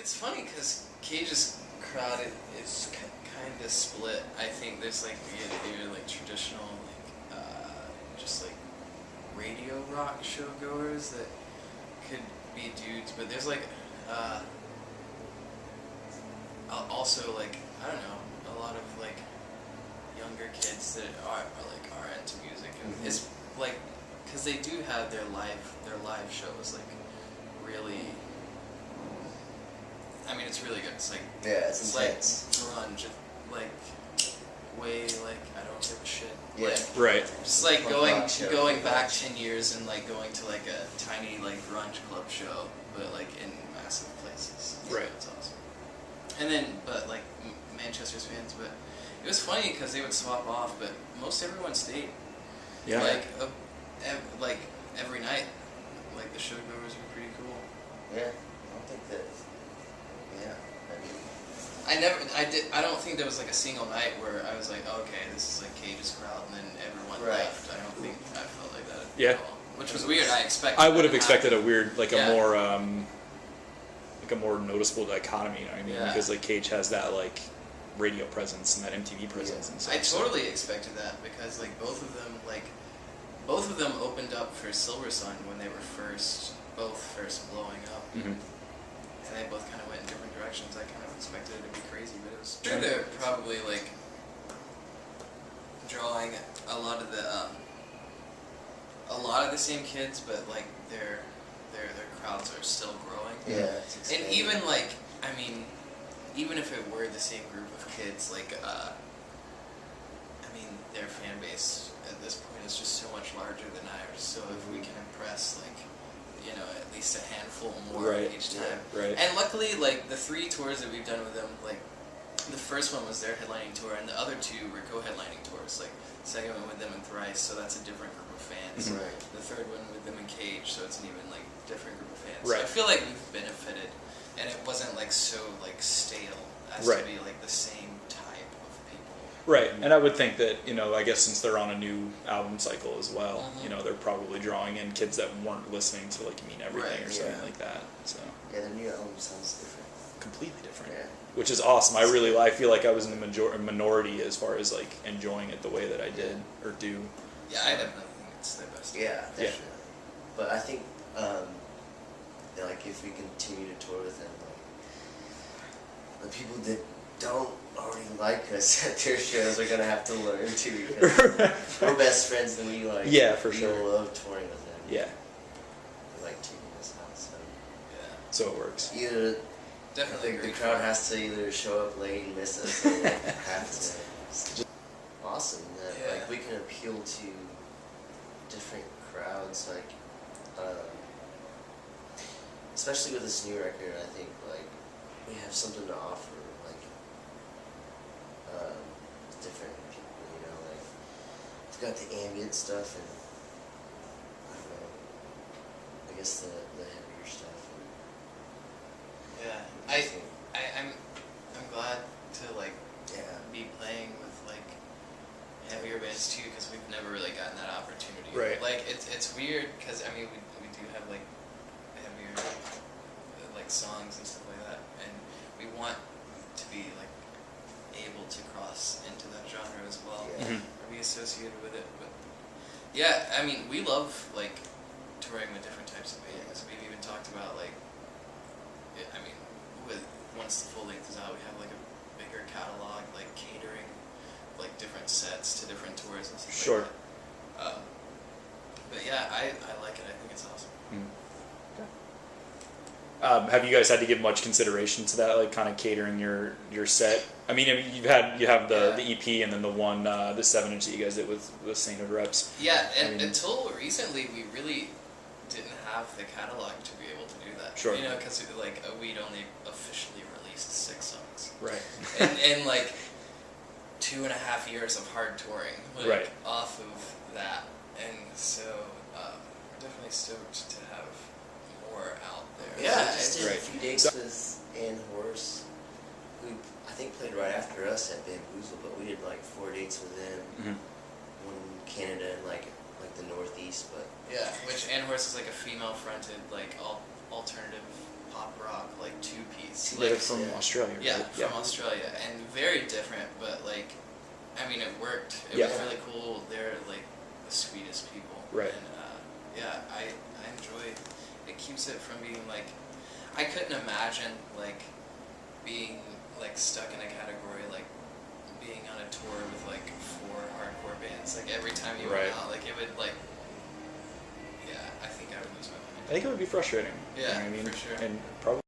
it's funny because Cage's crowd is kind of split. I think there's like either like traditional just like radio rock showgoers that could be dudes, but there's like also like I don't know, a lot of like younger kids that are into music, and it's like because they do have their live shows like really. I mean, it's really good. It's like it's like intense. grunge, like way like I don't give a shit. Yeah, like, right. Just like going back 10 years and like going to like a tiny like grunge club show, but like in massive places. Right. It's awesome. And then, but like Manchester's fans, but it was funny because they would swap off, but most everyone stayed. Yeah. Like every night, like the showgoers were pretty cool. Yeah, I don't think that. Yeah, I don't think there was like a single night where I was like, oh, okay, this is like Cage's crowd, and then everyone left. I don't think I felt like that at all. Which was weird. I would have expected a weird, like Yeah. a more noticeable dichotomy. You know what I mean? Yeah. Because like Cage has that like radio presence and that MTV presence and stuff. I totally expected that because like both of them opened up for Silver Sun when they were first blowing up. Mm-hmm. And they both kind of went in different directions. I kind of expected it to be crazy, but it was sure they're probably like drawing a lot of the same kids, but like their crowds are still growing. Yeah, and even like I mean, even if it were the same group of kids, like I mean, their fan base at this point is just so much larger than ours. So if we can impress like. You know, at least a handful more each time. Right. And luckily, like, the 3 tours that we've done with them, like, the first one was their headlining tour, and the other 2 were co-headlining tours. Like, the second one with them and Thrice, so that's a different group of fans. Mm-hmm. Right. The third one with them and Cage, so it's an even, like, different group of fans. Right. So I feel like we've benefited, and it wasn't, like, so, like, stale as to be, like, the same type of people. Right, and I would think that, you know, I guess since they're on a new album cycle as well, you know, they're probably drawing in kids that weren't listening to, like, Mean Everything or something like that, so. Yeah, the new album sounds different. Completely different. Yeah. Which is awesome. I feel like I was in the minority as far as, like, enjoying it the way that I did, or do. Yeah, I definitely think it's the best. Yeah, definitely. Yeah. But I think, like, if we continue to tour with them, like, the people that don't already like us at their shows are gonna have to learn to because we're best friends and we like for sure. love touring with them. Yeah. We like taking this out, so so it works. either Definitely the crowd has to either show up late and miss us or they have to. It's just awesome that like we can appeal to different crowds, like especially with this new record. I think like we have something to offer. Different people, you know, like we've got the ambient stuff and I don't know, I guess the heavier stuff. I'm glad to like be playing with like heavier bands too because we've never really gotten that opportunity. Right. Like it's weird because I mean we do have like heavier like songs and stuff like that, and we want to be like able to cross into that genre as well, or be associated with it. But yeah, I mean, we love like touring with different types of bands. We've even talked about like, I mean, with once the full length is out, we have like a bigger catalog, like catering, like different sets to different tours and stuff like that. But yeah, I like it. I think it's awesome. Have you guys had to give much consideration to that, like kind of catering your set? I mean, you have the EP and then the 7-inch that you guys did with Sainthood Reps. Yeah, and until recently, we really didn't have the catalog to be able to do that. Sure. You know, because like we'd only officially released 6 songs. Right. and like 2.5 years of hard touring, like off of that, and so we're definitely stoked to have more out there. Yeah, I just did a few dates with Ann Horse, who I think played right after us at Bamboozle, but we did like 4 dates with them. One in Canada and like the Northeast, but yeah, which Ann Horse is like a female-fronted like alternative pop rock like two piece. They're Like, from yeah. Australia, right? yeah, from Australia, and very different, but like, I mean, it worked. It Yeah. was really cool. They're like the sweetest people. Right. And yeah, I enjoy. It keeps it from being like, I couldn't imagine like being like stuck in a category like being on a tour with like 4 hardcore bands. Like every time you Right. went out, like it would like, yeah, I think I would lose my mind. I think it would be frustrating. Yeah, you know what I mean? for sure. And probably